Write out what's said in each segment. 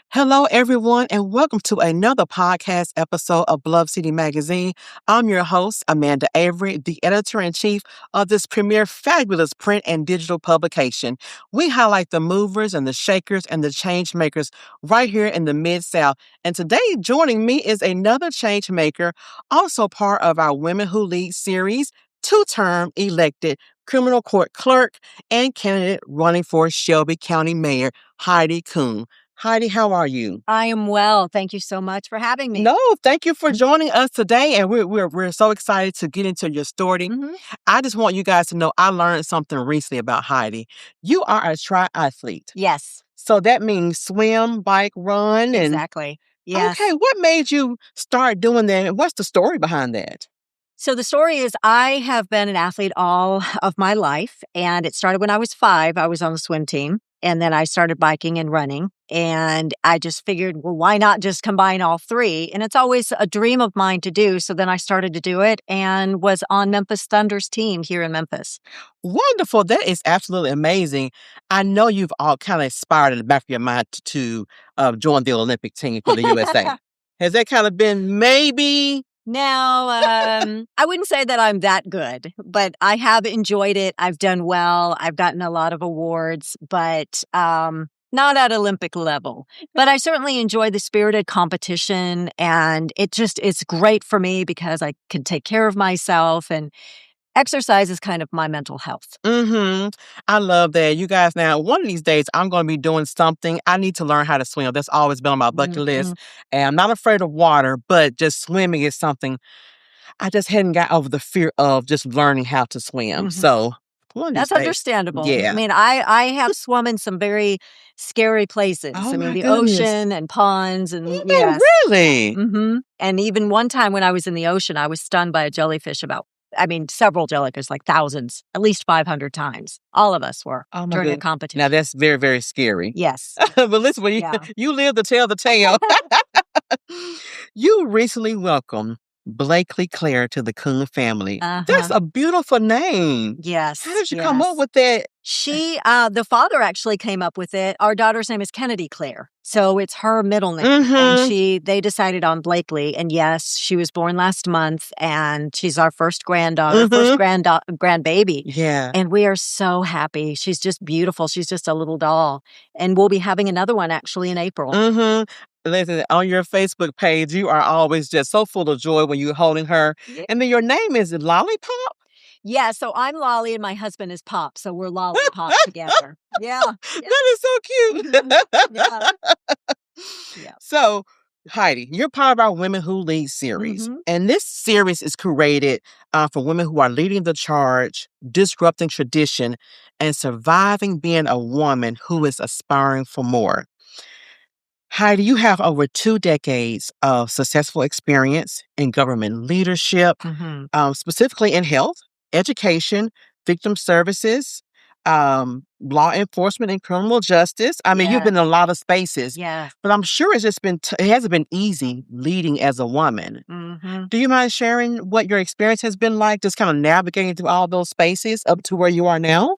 Hello, everyone, and welcome to another podcast episode of Bluff City Magazine. I'm your host, Amanda Avery, the editor-in-chief of this premier fabulous print and digital publication. We highlight the movers and the shakers and the change makers right here in the Mid-South. And today, joining me is another change maker, also part of our Women Who Lead series, two-term elected Criminal Court Clerk and candidate running for Shelby County Mayor, Heidi Kuhn. Heidi, how are you? I am well. Thank you so much for having me. No, thank you for joining us today, and we're so excited to get into your story. I just want you guys to know I learned something recently about Heidi. You are a triathlete. Yes, So that means swim, bike, run, and exactly. Yes. okay, what made you start doing that, and what's the story behind that? So the story is I have been an athlete all of my life, and it started when I was 5. I was on the swim team, and then I started biking and running. And I just figured, well, why not just combine all three? And it's always a dream of mine to do. So then I started to do it and was on Memphis Thunder's team here in Memphis. Wonderful. That is absolutely amazing. I know you've all kind of aspired in the back of your mind to join the Olympic team for the USA. Has that kind of been maybe? Now, I wouldn't say that I'm that good, but I have enjoyed it. I've done well. I've gotten a lot of awards, but not at Olympic level. But I certainly enjoy the spirited competition, and it's great for me because I can take care of myself, and exercise is kind of my mental health. I love that. You guys, now, one of these days, I'm going to be doing something. I need to learn how to swim. That's always been on my bucket list. And I'm not afraid of water, but just swimming is something I just hadn't got over the fear of just learning how to swim. So one of these That's days, understandable. yeah. I mean, I have swum in some very scary places. Oh, I mean, my the goodness. ocean and ponds and No, yes. really? And even one time when I was in the ocean, I was stung by a jellyfish several jellyfish, like thousands, at least 500 times. All of us were Oh, my during a goodness. competition. Now, that's very, very scary. Yes. But listen, when you live to tell the tale. You recently welcomed Blakely Claire to the Kuhn family. That's a beautiful name. Yes. How did you come up with that? The father actually came up with it. Our daughter's name is Kennedy Claire. So it's her middle name. And they decided on Blakely. And yes, she was born last month, and she's our first granddaughter, first grandbaby. Yeah. And we are so happy. She's just beautiful. She's just a little doll. And we'll be having another one actually in April. Listen, on your Facebook page, you are always just so full of joy when you're holding her. Yeah. And then your name is Lollipop? Yeah, so I'm Lolly and my husband is Pop, so we're Lollipop together. Yeah. That is so cute. Yeah. So, Heidi, you're part of our Women Who Lead series. And this series is created for women who are leading the charge, disrupting tradition, and surviving being a woman who is aspiring for more. Heidi, you have over 2 decades of successful experience in government leadership, specifically in health, education, victim services, law enforcement, and criminal justice. I mean, you've been in a lot of spaces. Yeah. But I'm sure it's just been it hasn't been easy leading as a woman. Do you mind sharing what your experience has been like, just kind of navigating through all those spaces up to where you are now?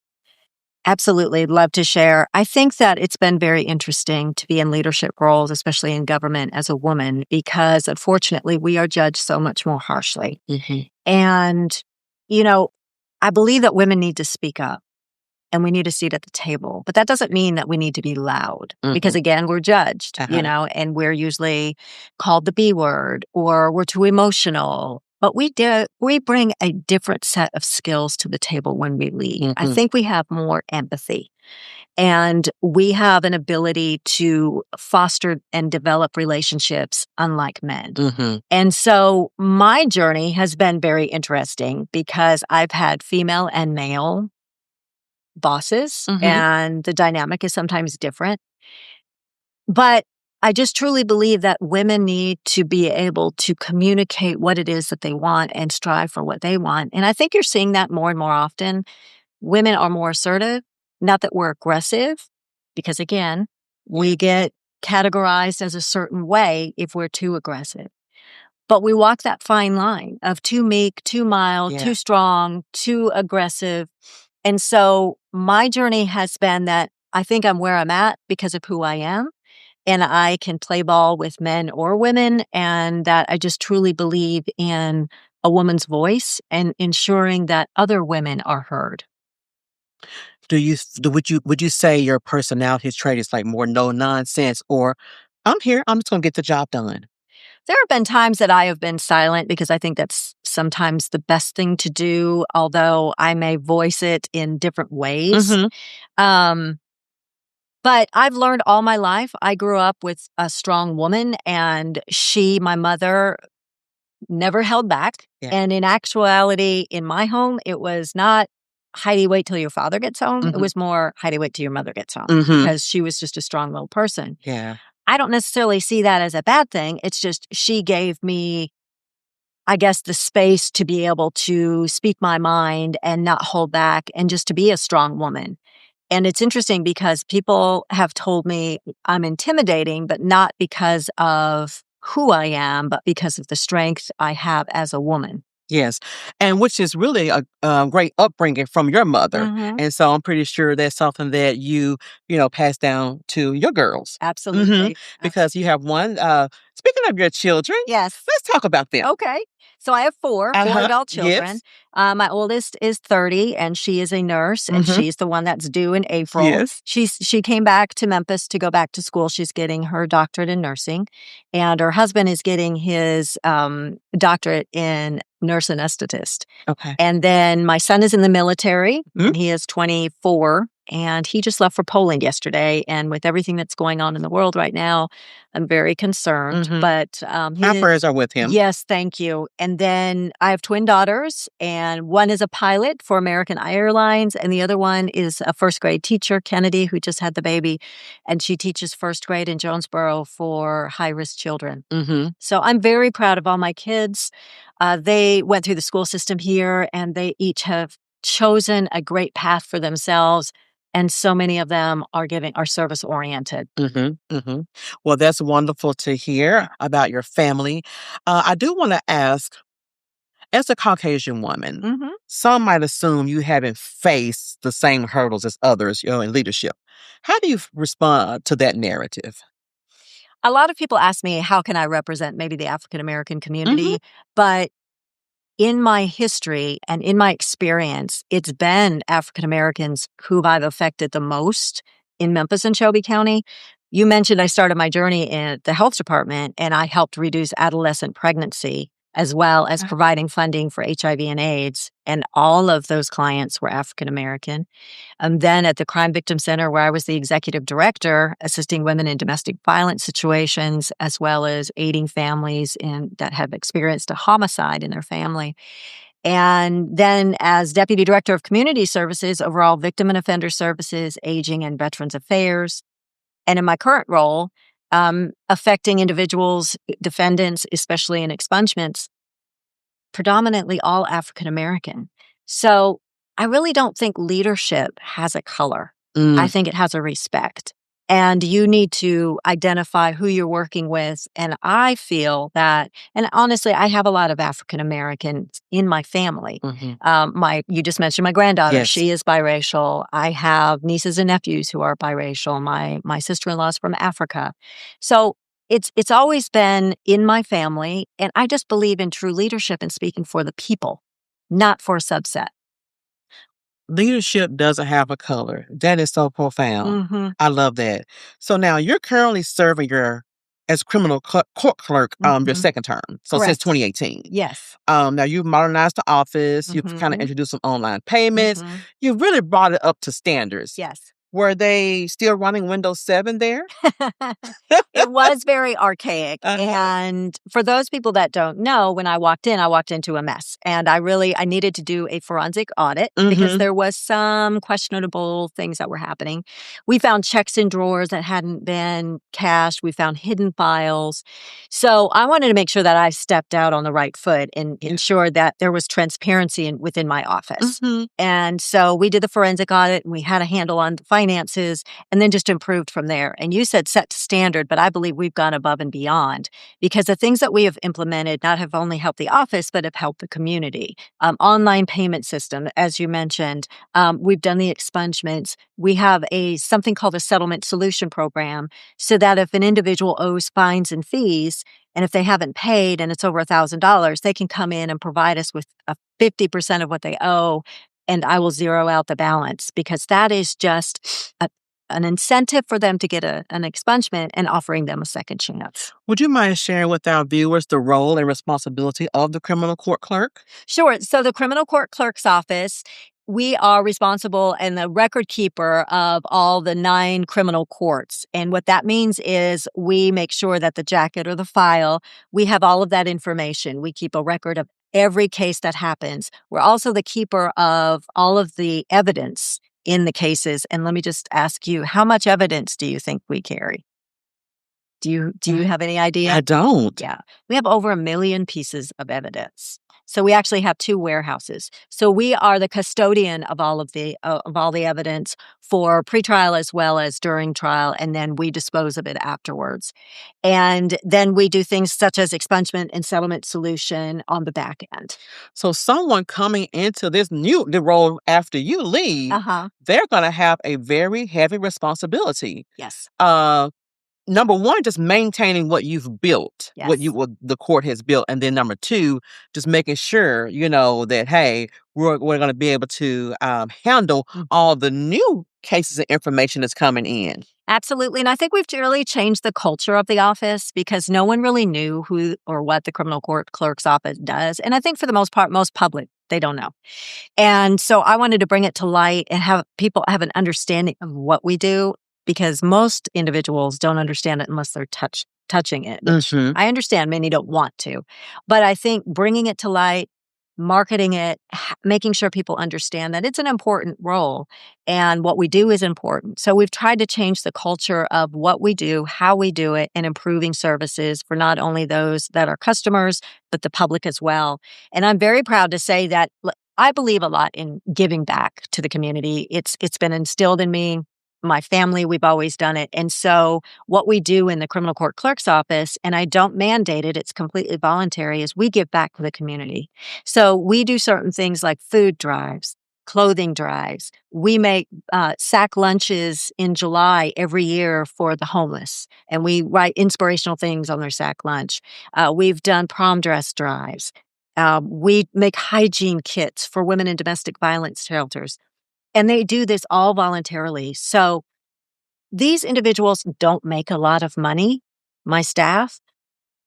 Absolutely. Love to share. I think that it's been very interesting to be in leadership roles, especially in government as a woman, because unfortunately we are judged so much more harshly. And, I believe that women need to speak up and we need a seat at the table. But that doesn't mean that we need to be loud because, again, we're judged, and we're usually called the B word or we're too emotional. But we bring a different set of skills to the table when we lead. I think we have more empathy, and we have an ability to foster and develop relationships unlike men. And so my journey has been very interesting because I've had female and male bosses, and the dynamic is sometimes different. But I just truly believe that women need to be able to communicate what it is that they want and strive for what they want. And I think you're seeing that more and more often. Women are more assertive, not that we're aggressive, because again, we get categorized as a certain way if we're too aggressive. But we walk that fine line of too meek, too mild, too strong, too aggressive. And so my journey has been that I think I'm where I'm at because of who I am. and I can play ball with men or women, and that I just truly believe in a woman's voice and ensuring that other women are heard. Would you say your personality trait is like more no nonsense, or I'm here, I'm just gonna get the job done? There have been times that I have been silent because I think that's sometimes the best thing to do, although I may voice it in different ways. Mm-hmm. Um, but I've learned all my life. I grew up with a strong woman, and my mother, never held back. Yeah. And in actuality, in my home, it was not Heidi, wait till your father gets home. It Mm-hmm. was more Heidi, wait till your mother gets home, Mm-hmm. because she was just a strong willed person. Yeah. I don't necessarily see that as a bad thing. It's just she gave me, I guess, the space to be able to speak my mind and not hold back and just to be a strong woman. And it's interesting because people have told me I'm intimidating, but not because of who I am, but because of the strength I have as a woman. Yes, and which is really a great upbringing from your mother, Mm-hmm. and so I'm pretty sure that's something that you pass down to your girls. Absolutely. Because you have one. Speaking of your children, Yes. let's talk about them. Okay. So I have four adult children. Yes. My oldest is 30, and she is a nurse, and Mhm. she's the one that's due in April. Yes. She came back to Memphis to go back to school. She's getting her doctorate in nursing, and her husband is getting his doctorate in nurse anesthetist. Okay. And then my son is in the military, Mhm. and he is 24, and he just left for Poland yesterday. And with everything that's going on in the world right now, I'm very concerned. Mhm. But Our prayers are with him. yes, thank you. And then I have twin daughters, and one is a pilot for American Airlines, and the other one is a first grade teacher, Kennedy, who just had the baby, and she teaches first grade in Jonesboro for high risk children. Mm-hmm. So I'm very proud of all my kids. They went through the school system here, and they each have chosen a great path for themselves. And so many of them are service oriented. Mm-hmm. Mm-hmm. Well, that's wonderful to hear about your family. I do want to ask, as a Caucasian woman, Mm-hmm. some might assume you haven't faced the same hurdles as others, in leadership. How do you respond to that narrative? A lot of people ask me, how can I represent maybe the African American community? Mhm. But in my history and in my experience, it's been African Americans who I've affected the most in Memphis and Shelby County. You mentioned I started my journey in the health department, and I helped reduce adolescent pregnancy as well as providing funding for HIV and AIDS. And all of those clients were African American. Then at the Crime Victim Center, where I was the executive director, assisting women in domestic violence situations, as well as aiding families that have experienced a homicide in their family. And then as deputy director of community services, overall victim and offender services, aging and veterans affairs. And in my current role, affecting individuals, defendants, especially in expungements, predominantly all African American. So I really don't think leadership has a color. I think it has a respect. And you need to identify who you're working with. And I feel that, and honestly, I have a lot of African Americans in my family. Mhm. You just mentioned my granddaughter. Yes. She is biracial. I have nieces and nephews who are biracial. My sister-in-law is from Africa. So it's always been in my family, and I just believe in true leadership and speaking for the people, not for a subset. Leadership doesn't have a color. That is so profound. Mm-hmm. I love that. So now you're currently serving as criminal court clerk, your second term. So since Correct. 2018. Yes. Now you've modernized the office. You've kind of introduced some online payments. You've really brought it up to standards. Yes. Were they still running Windows 7 there? It was very archaic. Uh-huh. And for those people that don't know, when I walked into a mess. And I needed to do a forensic audit because there was some questionable things that were happening. We found checks in drawers that hadn't been cashed. We found hidden files. So I wanted to make sure that I stepped out on the right foot and ensured that there was transparency within my office. And so we did the forensic audit, and we had a handle on the finances, and then just improved from there. And you said set standard, but I believe we've gone above and beyond because the things that we have implemented not have only helped the office, but have helped the community. Online payment system, as you mentioned. We've done the expungements. We have something called a settlement solution program so that if an individual owes fines and fees, and if they haven't paid and it's over $1,000, they can come in and provide us with 50% of what they owe, and I will zero out the balance because that is just an incentive for them to get an expungement and offering them a second chance. Would you mind sharing with our viewers the role and responsibility of the criminal court clerk? Sure. So the criminal court clerk's office, we are responsible and the record keeper of all the 9 criminal courts. And what that means is we make sure that the jacket or the file, we have all of that information. We keep a record of every case that happens. We're also the keeper of all of the evidence in the cases. And let me just ask you, how much evidence do you think we carry? Do you have any idea? I don't. Yeah. We have over 1 million pieces of evidence. So we actually have 2 warehouses. So we are the custodian of all the evidence for pretrial as well as during trial, and then we dispose of it afterwards. And then we do things such as expungement and settlement solution on the back end. So someone coming into the role after you leave, they're going to have a very heavy responsibility. Yes. Number one, just maintaining what you've built, Yes. what the court has built. And then number 2, just making sure, that, hey, we're going to be able to handle all the new cases and information that's coming in. Absolutely. And I think we've really changed the culture of the office because no one really knew who or what the criminal court clerk's office does. And I think for the most part, most public, they don't know. And so I wanted to bring it to light and have people have an understanding of what we do, because most individuals don't understand it unless they're touching it. I understand many don't want to. But I think bringing it to light, marketing it, making sure people understand that it's an important role and what we do is important. So we've tried to change the culture of what we do, how we do it, and improving services for not only those that are customers, but the public as well. And I'm very proud to say that I believe a lot in giving back to the community. It's been instilled in me. My family, we've always done it. And so what we do in the criminal court clerk's office, and I don't mandate it, it's completely voluntary, is we give back to the community. So we do certain things like food drives, clothing drives. We make sack lunches in July every year for the homeless, and we write inspirational things on their sack lunch. We've done prom dress drives. We make hygiene kits for women in domestic violence shelters. And they do this all voluntarily. So these individuals don't make a lot of money, my staff,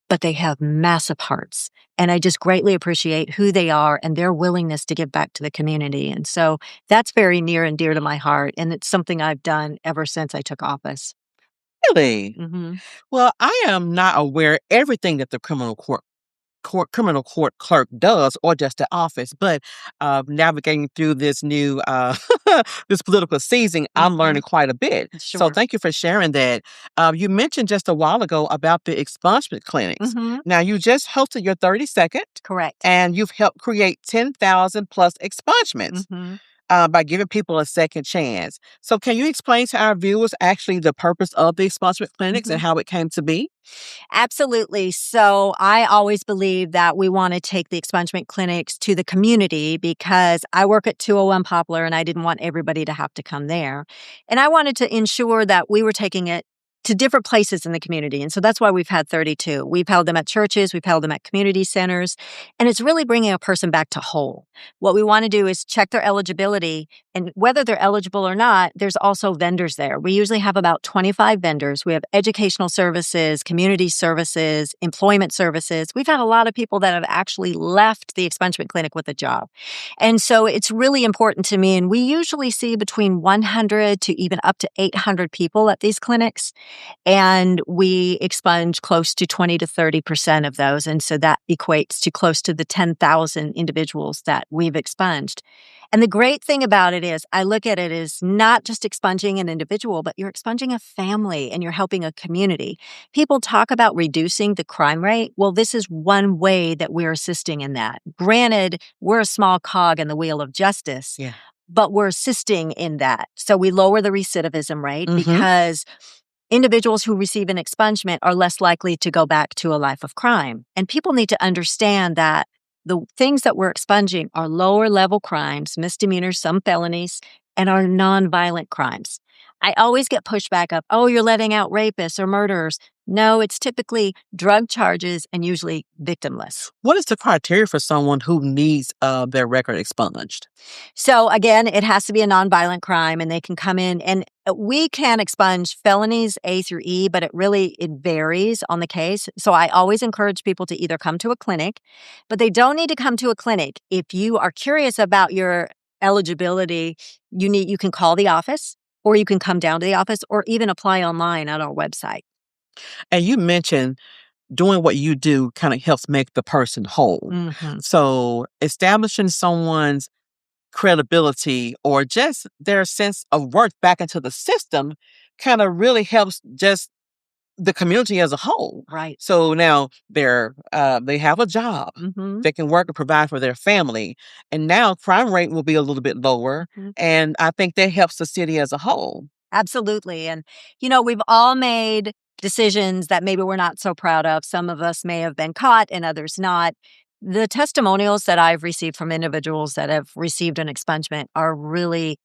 but they have massive hearts. And I just greatly appreciate who they are and their willingness to give back to the community. And so that's very near and dear to my heart. And it's something I've done ever since I took office. Really? Well, I am not aware everything that the criminal court clerk does, or just the office, but navigating through this new this political season, I'm learning quite a bit. Sure. So thank you for sharing that. You mentioned just a while ago about the expungement clinics. Now, you just hosted your 32nd. Correct. And you've helped create 10,000 plus expungements. By giving people a second chance. So can you explain to our viewers actually the purpose of the expungement clinics and how it came to be? Absolutely. So I always believe that we want to take the expungement clinics to the community because I work at 201 Poplar and I didn't want everybody to have to come there. And I wanted to ensure that we were taking it to different places in the community. And so that's why we've had 32. We've held them at churches, we've held them at community centers, and it's really bringing a person back to whole. What we want to do is check their eligibility, and whether they're eligible or not, there's also vendors there. We usually have about 25 vendors. We have educational services, community services, employment services. We've had a lot of people that have actually left the expungement clinic with a job. And so it's really important to me, and we usually see between 100 to even up to 800 people at these clinics. And we expunge close to 20 to 30% of those. And so that equates to close to the 10,000 individuals that we've expunged. And the great thing about it is I look at it as not just expunging an individual, but you're expunging a family and you're helping a community. People talk about reducing the crime rate. Well, this is one way that we're assisting in that. Granted, we're a small cog in the wheel of justice. Yeah. but we're assisting in that. So we lower the recidivism rate Mhm. because individuals who receive an expungement are less likely to go back to a life of crime. And people need to understand that the things that we're expunging are lower level crimes, misdemeanors, some felonies, and are nonviolent crimes. I always get pushback of, oh, you're letting out rapists or murderers. No, it's typically drug charges and usually victimless. What is the criteria for someone who needs their record expunged? So again, it has to be a nonviolent crime, and they can come in, and we can expunge felonies A through E, but it varies on the case. So I always encourage people to either come to a clinic, but they don't need to come to a clinic. If you are curious about your eligibility, you can call the office, or you can come down to the office, or even apply online on our website. And you mentioned doing what you do kind of helps make the person whole. Mm-hmm. So establishing someone's credibility or just their sense of worth back into the system kind of really helps just the community as a whole. Right. So now they have a job. Mm-hmm. They can work and provide for their family. And now crime rate will be a little bit lower. Mm-hmm. And I think that helps the city as a whole. Absolutely. And, we've all made decisions that maybe we're not so proud of. Some of us may have been caught and others not. The testimonials that I've received from individuals that have received an expungement are really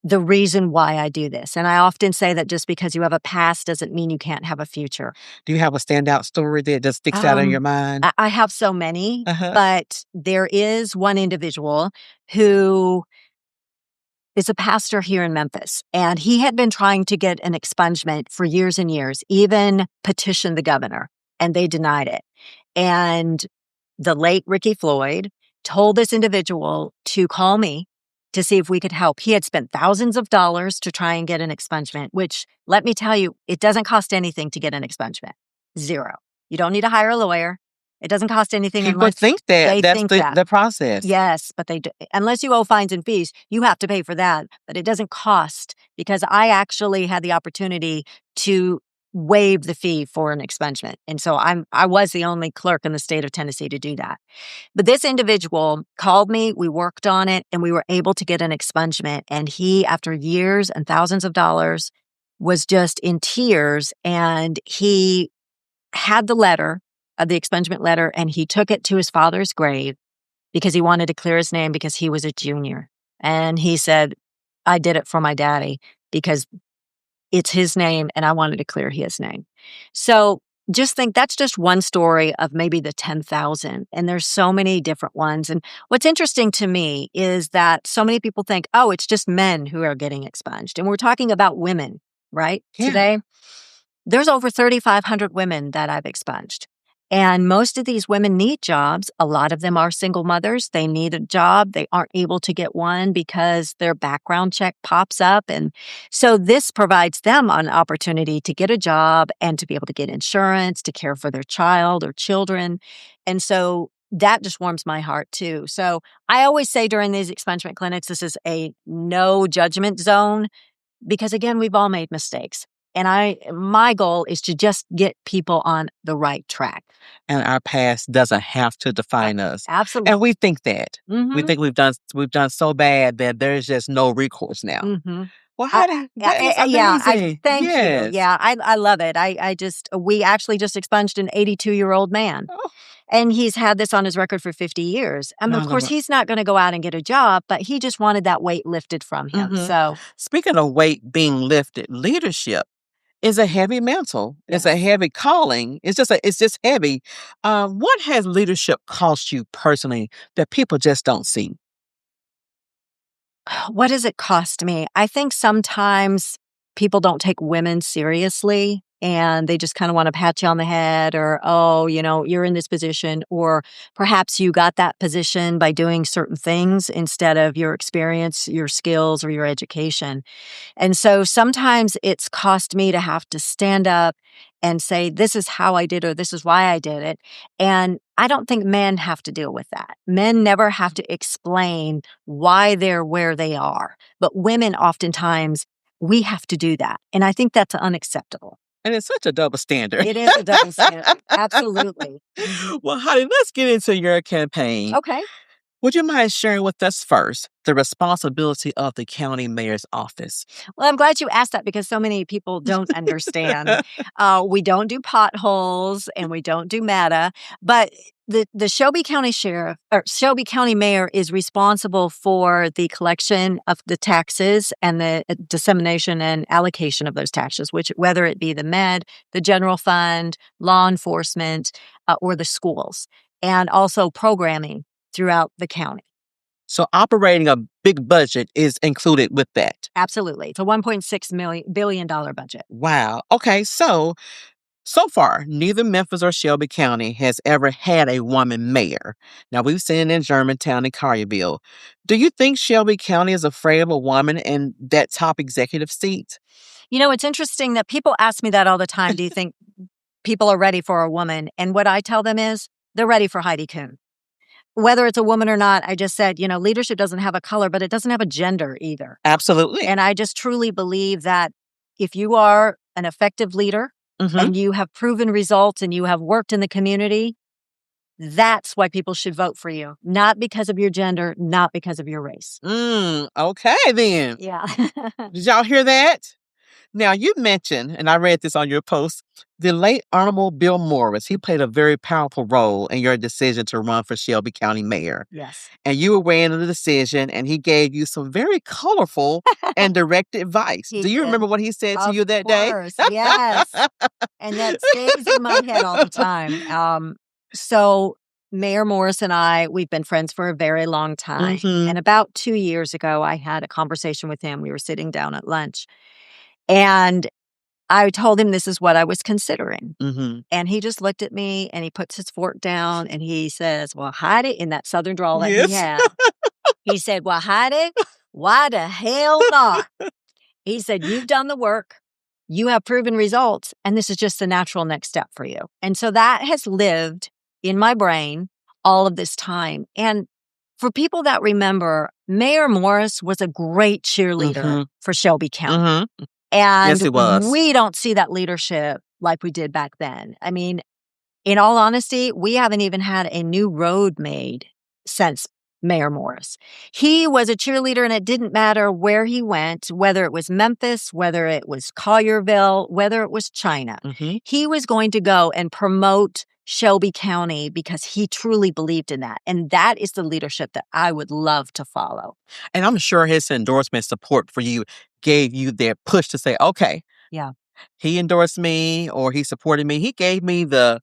the reason why I do this. And I often say that just because you have a past doesn't mean you can't have a future. Do you have a standout story that just sticks out in your mind? I have so many, Uh-huh. but there is one individual who is a pastor here in Memphis, and he had been trying to get an expungement for years and years, even petitioned the governor, and they denied it. And the late Ricky Floyd told this individual to call me to see if we could help. He had spent thousands of dollars to try and get an expungement, which, let me tell you, it doesn't cost anything to get an expungement. Zero. You don't need to hire a lawyer. It doesn't cost anything People unless think that they that's think the process. Yes, but unless you owe fines and fees, you have to pay for that. But it doesn't cost, because I actually had the opportunity to waive the fee for an expungement. And so I was the only clerk in the state of Tennessee to do that. But this individual called me, we worked on it, and we were able to get an expungement. And he, after years and thousands of dollars, was just in tears. And he had the letter, the expungement letter, and he took it to his father's grave because he wanted to clear his name because he was a junior. And he said, I did it for my daddy because it's his name and I wanted to clear his name. So just think that's just one story of maybe the 10,000. And there's so many different ones. And what's interesting to me is that so many people think, oh, it's just men who are getting expunged. And we're talking about women, right? Yeah. Today, there's over 3,500 women that I've expunged. And most of these women need jobs. A lot of them are single mothers. They need a job. They aren't able to get one because their background check pops up. And so this provides them an opportunity to get a job and to be able to get insurance, to care for their child or children. And so that just warms my heart too. So I always say during these expungement clinics, this is a no judgment zone because, again, we've all made mistakes. And my goal is to just get people on the right track. And our past doesn't have to define us. Absolutely. And we think that. Mm-hmm. We think we've done so bad that there's just no recourse now. Mm-hmm. Well, Heidi, that is amazing. Thank Yes. you. Yeah, I love it. We actually just expunged an 82-year-old man. Oh. And he's had this on his record for 50 years. And of course, he's not going to go out and get a job, but he just wanted that weight lifted from him. Mm-hmm. So, speaking of weight being lifted, leadership is a heavy mantle. It's a heavy calling. It's just heavy. What has leadership cost you personally that people just don't see? What does it cost me? I think sometimes people don't take women seriously and they just kind of want to pat you on the head or, oh, you're in this position, or perhaps you got that position by doing certain things instead of your experience, your skills, or your education. And so sometimes it's cost me to have to stand up and say, this is how I did it, or this is why I did it. And I don't think men have to deal with that. Men never have to explain why they're where they are. But women, oftentimes, we have to do that. And I think that's unacceptable. And it's such a double standard. It is a double standard. Absolutely. Well, Heidi, let's get into your campaign. Okay. Would you mind sharing with us first the responsibility of the county mayor's office? Well, I'm glad you asked that because so many people don't understand. We don't do potholes and we don't do MATA, but the Shelby County Sheriff or Shelby County Mayor is responsible for the collection of the taxes and the dissemination and allocation of those taxes, which whether it be the med, the general fund, law enforcement, or the schools, and also programming throughout the county. So operating a big budget is included with that. Absolutely. It's a $1.6 billion budget. Wow. Okay. So far, neither Memphis or Shelby County has ever had a woman mayor. Now, we've seen it in Germantown and Collierville. Do you think Shelby County is afraid of a woman in that top executive seat? You know, it's interesting that people ask me that all the time. Do you think people are ready for a woman? And what I tell them is they're ready for Heidi Kuhn. Whether it's a woman or not, I just said, leadership doesn't have a color, but it doesn't have a gender either. Absolutely. And I just truly believe that if you are an effective leader and you have proven results and you have worked in the community, that's why people should vote for you. Not because of your gender, not because of your race. Okay, then. Yeah. Did y'all hear that? Now, you mentioned, and I read this on your post, the late Honorable Bill Morris. He played a very powerful role in your decision to run for Shelby County Mayor. Yes. And you were weighing the decision, and he gave you some very colorful and direct advice. Do you remember what he said to you that day? Of course, yes. And that stays in my head all the time. So Mayor Morris and I, we've been friends for a very long time. And about 2 years ago, I had a conversation with him. We were sitting down at lunch. And I told him this is what I was considering. And he just looked at me and he puts his fork down and he says, well, Heidi, in that Southern drawl that he had, he said, well, Heidi, why the hell not? He said, you've done the work. You have proven results. And this is just the natural next step for you. And so that has lived in my brain all of this time. And for people that remember, Mayor Morris was a great cheerleader for Shelby County. And yes, it was. We don't see that leadership like we did back then. I mean, in all honesty, we haven't even had a new road made since Mayor Morris. He was a cheerleader, and it didn't matter where he went, whether it was Memphis, whether it was Collierville, whether it was China. He was going to go and promote Shelby County because he truly believed in that. And that is the leadership that I would love to follow. And I'm sure his endorsement support for you gave you their push to say, okay, yeah, he endorsed me or he supported me. He gave me the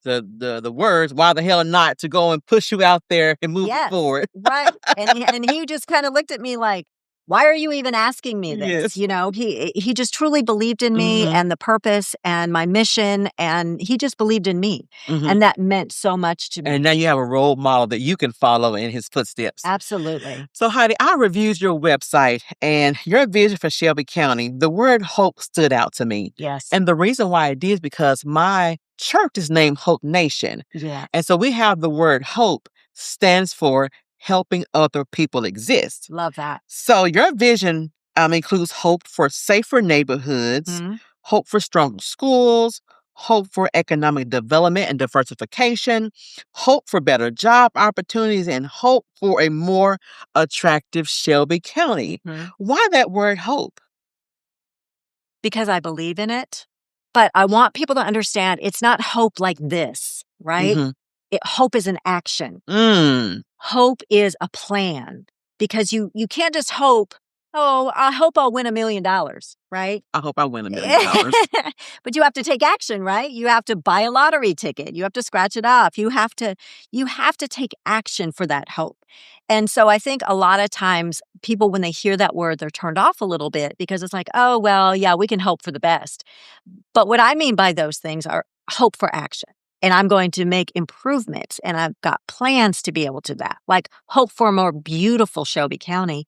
words, why the hell not, to go and push you out there and move forward. Right. And he just kind of looked at me like, why are you even asking me this? Yes. He just truly believed in me and the purpose and my mission, and he just believed in me. And that meant so much to me. And now you have a role model that you can follow in his footsteps. Absolutely. So, Heidi, I reviewed your website and your vision for Shelby County. The word hope stood out to me. Yes. And the reason why it did is because my church is named Hope Nation. Yeah. And so we have the word hope stands for helping other people exist. Love that. So your vision includes hope for safer neighborhoods, hope for stronger schools, hope for economic development and diversification, hope for better job opportunities, and hope for a more attractive Shelby County. Why that word hope? Because I believe in it. But I want people to understand it's not hope like this, right? Hope is an action. Hope is a plan, because you can't just hope, oh, I hope I'll win $1 million, right? I hope I win $1 million. But you have to take action, right? You have to buy a lottery ticket. You have to scratch it off. You have to take action for that hope. And so I think a lot of times people, when they hear that word, they're turned off a little bit because it's like, oh, well, yeah, we can hope for the best. But what I mean by those things are hope for action. And I'm going to make improvements, and I've got plans to be able to do that. Like hope for a more beautiful Shelby County.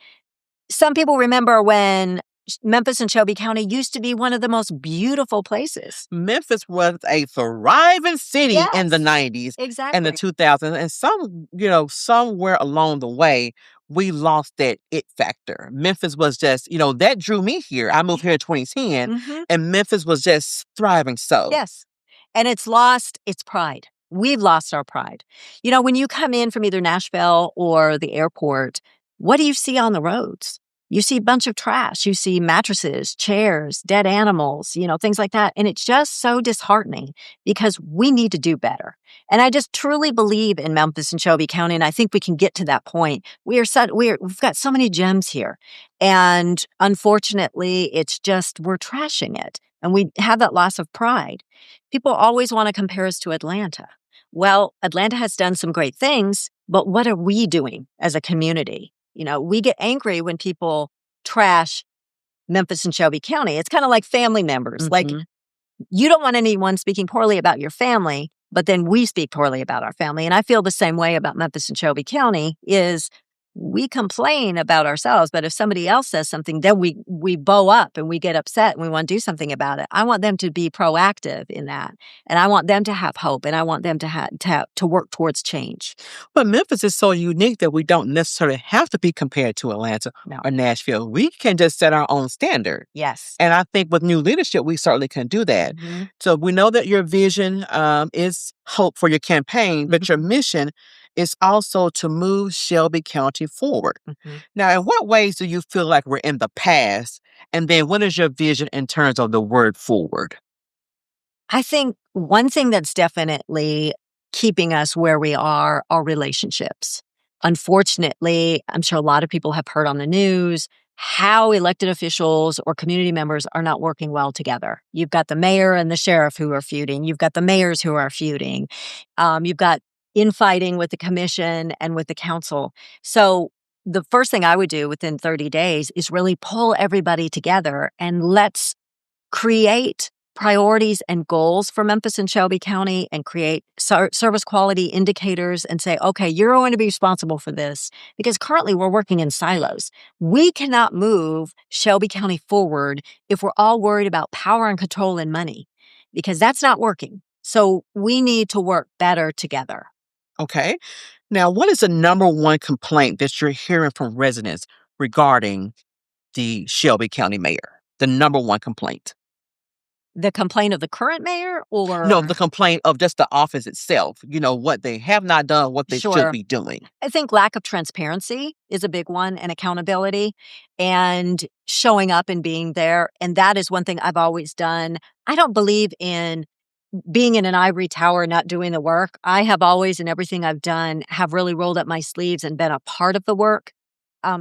Some people remember when Memphis and Shelby County used to be one of the most beautiful places. Memphis was a thriving city in the 90s and the 2000s. And somewhere along the way, we lost that it factor. Memphis was just, that drew me here. I moved here in 2010, and Memphis was just thriving so. Yes. And it's lost its pride. We've lost our pride. When you come in from either Nashville or the airport, what do you see on the roads? You see a bunch of trash. You see mattresses, chairs, dead animals, things like that. And it's just so disheartening because we need to do better. And I just truly believe in Memphis and Shelby County, and I think we can get to that point. We've got so many gems here. And unfortunately, it's just we're trashing it. And we have that loss of pride. People always want to compare us to Atlanta. Well, Atlanta has done some great things, but what are we doing as a community? We get angry when people trash Memphis and Shelby County. It's kind of like family members. Like, you don't want anyone speaking poorly about your family, but then we speak poorly about our family. And I feel the same way about Memphis and Shelby County is we complain about ourselves, but if somebody else says something, then we bow up and we get upset and we want to do something about it. I want them to be proactive in that, and I want them to have hope, and I want them to work towards change. But Memphis is so unique that we don't necessarily have to be compared to Atlanta or Nashville. We can just set our own standard. Yes. And I think with new leadership, we certainly can do that. So we know that your vision is hope for your campaign, but your mission is also to move Shelby County forward. Now, in what ways do you feel like we're in the past? And then what is your vision in terms of the word forward? I think one thing that's definitely keeping us where we are relationships. Unfortunately, I'm sure a lot of people have heard on the news how elected officials or community members are not working well together. You've got the mayor and the sheriff who are feuding. You've got the mayors who are feuding. You've got infighting with the commission and with the council. So the first thing I would do within 30 days is really pull everybody together and let's create priorities and goals for Memphis and Shelby County and create service quality indicators and say, okay, you're going to be responsible for this, because currently we're working in silos. We cannot move Shelby County forward if we're all worried about power and control and money, because that's not working. So we need to work better together. Okay. Now, what is the number one complaint that you're hearing from residents regarding the Shelby County mayor? The number one complaint. The complaint of the current mayor, or? No, the complaint of just the office itself. What they have not done, what they should be doing. I think lack of transparency is a big one, and accountability and showing up and being there. And that is one thing I've always done. I don't believe in being in an ivory tower, not doing the work. I have always, in everything I've done, have really rolled up my sleeves and been a part of the work.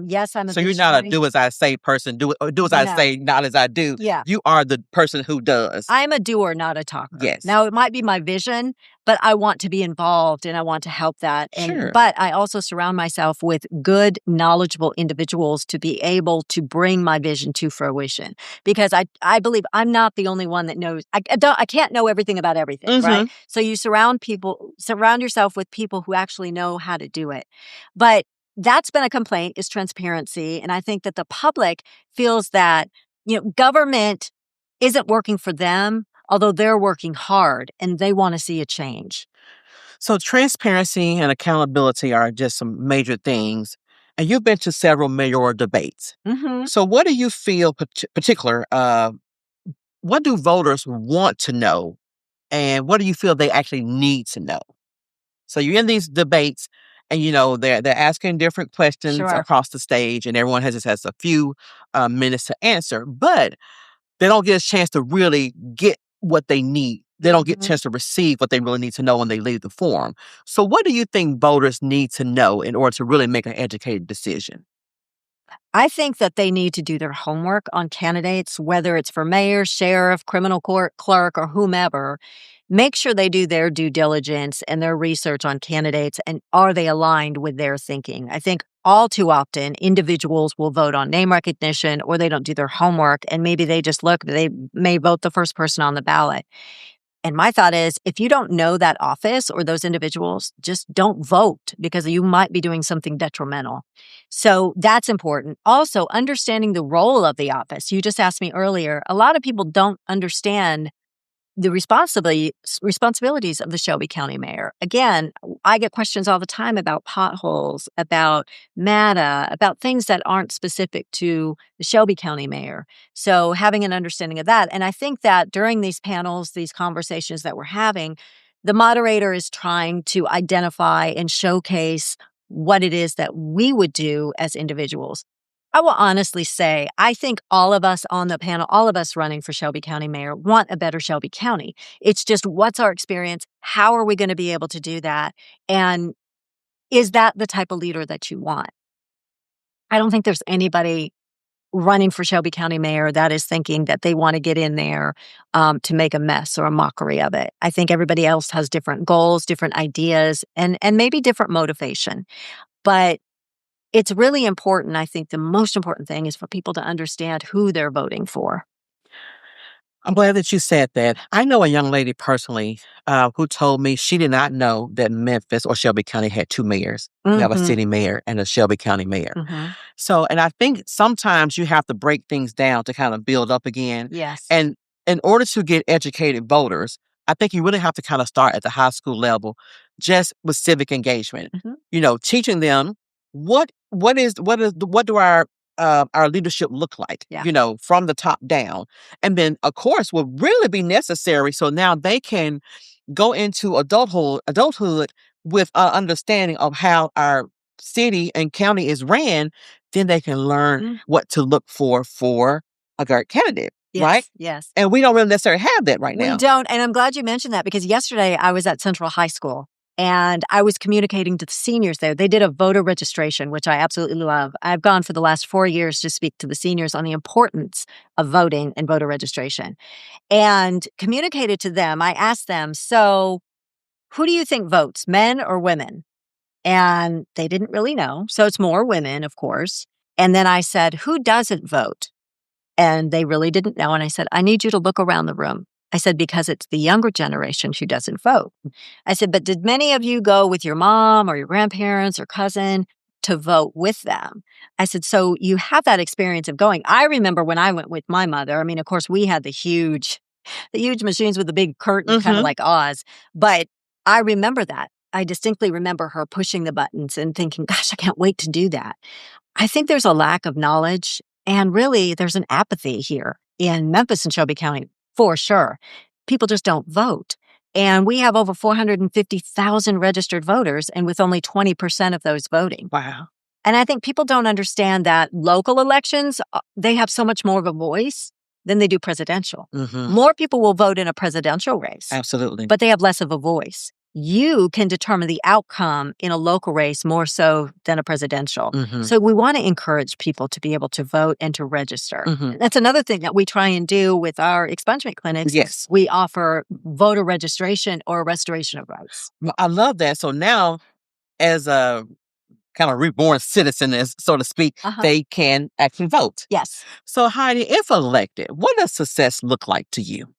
Yes, I'm a So you're not a do as I say person, do as I say, not as I do. Yeah. You are the person who does. I'm a doer, not a talker. Yes. Now, it might be my vision, but I want to be involved and I want to help that. Sure. But I also surround myself with good, knowledgeable individuals to be able to bring my vision to fruition. Because I believe I'm not the only one that knows. I can't know everything about everything, right? So you surround yourself with people who actually know how to do it. But that's been a complaint, is transparency. And I think that the public feels that, government isn't working for them, although they're working hard and they want to see a change. So transparency and accountability are just some major things. And you've been to several mayoral debates. So what do you feel particular? What do voters want to know? And what do you feel they actually need to know? So you're in these debates, and they're asking different questions across the stage, and everyone has a few minutes to answer, but they don't get a chance to really get what they need. They don't get a chance to receive what they really need to know when they leave the forum. So what do you think voters need to know in order to really make an educated decision? I think that they need to do their homework on candidates, whether it's for mayor, sheriff, criminal court clerk, or whomever. Make sure they do their due diligence and their research on candidates, and are they aligned with their thinking? I think all too often, individuals will vote on name recognition, or they don't do their homework, and maybe they just they may vote the first person on the ballot. And my thought is, if you don't know that office or those individuals, just don't vote, because you might be doing something detrimental. So that's important. Also, understanding the role of the office. You just asked me earlier, a lot of people don't understand the responsibilities of the Shelby County Mayor. Again, I get questions all the time about potholes, about MATA, about things that aren't specific to the Shelby County Mayor. So having an understanding of that. And I think that during these panels, these conversations that we're having, The moderator is trying to identify and showcase what it is that we would do as individuals. I will honestly say, I think all of us on the panel, all of us running for Shelby County Mayor, want a better Shelby County. It's just, what's our experience? How are we going to be able to do that? And is that the type of leader that you want? I don't think there's anybody running for Shelby County Mayor that is thinking that they want to get in there to make a mess or a mockery of it. I think everybody else has different goals, different ideas, and maybe different motivation. But it's really important. I think the most important thing is for people to understand who they're voting for. I'm glad that you said that. I know a young lady personally who told me she did not know that Memphis or Shelby County had two mayors. We have a city mayor and a Shelby County mayor. So, and I think sometimes you have to break things down to kind of build up again. Yes. And in order to get educated voters, I think you really have to kind of start at the high school level, just with civic engagement. Teaching them what do our leadership look like, from the top down. And then, of course, will really be necessary. So now they can go into adulthood with an understanding of how our city and county is ran. Then they can learn what to look for a great candidate, right? Yes. And we don't really necessarily have that right now. We don't. And I'm glad you mentioned that, because yesterday I was at Central High School. And I was communicating to the seniors there. They did a voter registration, which I absolutely love. I've gone for the last 4 years to speak to the seniors on the importance of voting and voter registration, and communicated to them. I asked them, so who do you think votes, men or women? And they didn't really know. So it's more women, of course. And then I said, who doesn't vote? And they really didn't know. And I said, I need you to look around the room. I said, because it's the younger generation who doesn't vote. I said, but did many of you go with your mom or your grandparents or cousin to vote with them? I said, so you have that experience of going. I remember when I went with my mother. I mean, of course, we had the huge machines with the big curtain, kind of like Oz. But I remember that. I distinctly remember her pushing the buttons and thinking, gosh, I can't wait to do that. I think there's a lack of knowledge, and really there's an apathy here in Memphis and Shelby County. For sure. People just don't vote. And we have over 450,000 registered voters, and with only 20% of those voting. Wow. And I think people don't understand that local elections, they have so much more of a voice than they do presidential. More people will vote in a presidential race. Absolutely. But they have less of a voice. You can determine the outcome in a local race more so than a presidential. So we want to encourage people to be able to vote and to register. That's another thing that we try and do with our expungement clinics. Yes. We offer voter registration or restoration of rights. Well, I love that. So now, as a kind of reborn citizen, so to speak, they can actually vote. Yes. So Heidi, if elected, what does success look like to you?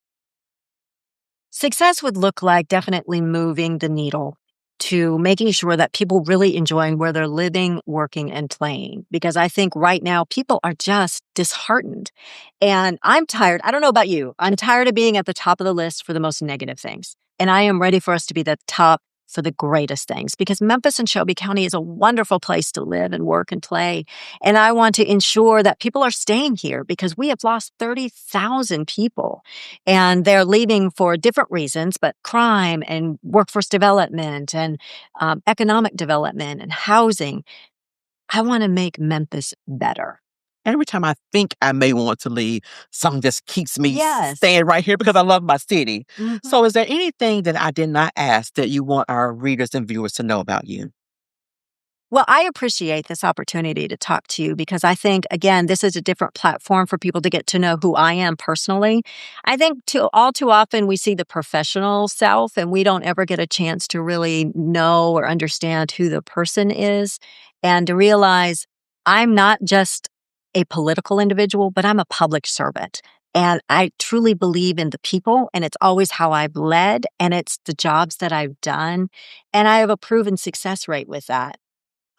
Success would look like definitely moving the needle to making sure that people really enjoying where they're living, working, and playing. Because I think right now people are just disheartened. And I'm tired. I don't know about you. I'm tired of being at the top of the list for the most negative things. And I am ready for us to be the top for the greatest things, because Memphis and Shelby County is a wonderful place to live and work and play. And I want to ensure that people are staying here, because we have lost 30,000 people and they're leaving for different reasons, but crime and workforce development and economic development and housing. I want to make Memphis better. Every time I think I may want to leave, something just keeps me Yes. staying right here because I love my city. So is there anything that I did not ask that you want our readers and viewers to know about you? Well, I appreciate this opportunity to talk to you, because I think, again, this is a different platform for people to get to know who I am personally. I think all too often we see the professional self and we don't ever get a chance to really know or understand who the person is, and to realize I'm not just a political individual, but I'm a public servant. And I truly believe in the people, and it's always how I've led, and it's the jobs that I've done. And I have a proven success rate with that.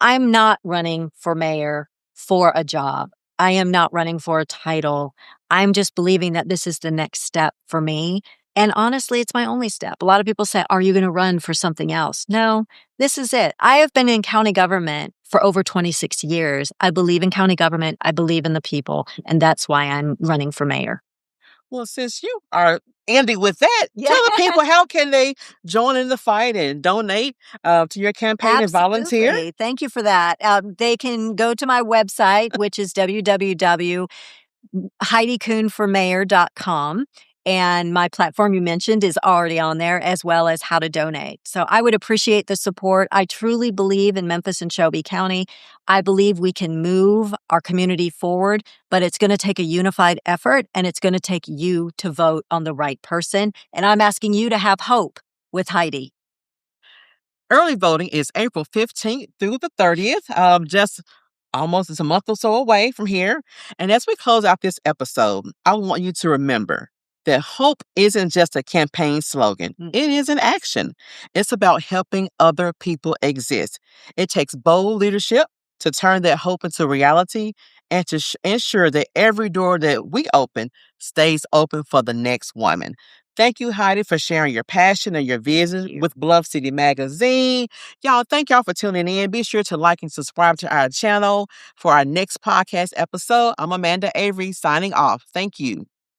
I'm not running for mayor for a job. I am not running for a title. I'm just believing that this is the next step for me. And honestly, it's my only step. A lot of people say, are you going to run for something else? No, this is it. I have been in county government for over 26 years. I believe in county government. I believe in the people. And that's why I'm running for mayor. Well, since you are Andy with that, Yeah. tell the people how can they join in the fight and donate to your campaign and volunteer? Absolutely. Thank you for that. They can go to my website, which is www.HeidiKuhnForMayor.com. And my platform you mentioned is already on there, as well as how to donate. So I would appreciate the support. I truly believe in Memphis and Shelby County. I believe we can move our community forward, but it's going to take a unified effort, and it's going to take you to vote on the right person. And I'm asking you to have hope with Heidi. Early voting is April 15th through the 30th. Just almost it's a month or so away from here. And as we close out this episode, I want you to remember that hope isn't just a campaign slogan. It is an action. It's about helping other people exist. It takes bold leadership to turn that hope into reality and to ensure that every door that we open stays open for the next woman. Thank you, Heidi, for sharing your passion and your vision with Bluff City Magazine. Y'all, thank y'all for tuning in. Be sure to like and subscribe to our channel for our next podcast episode. I'm Amanda Avery signing off. Thank you.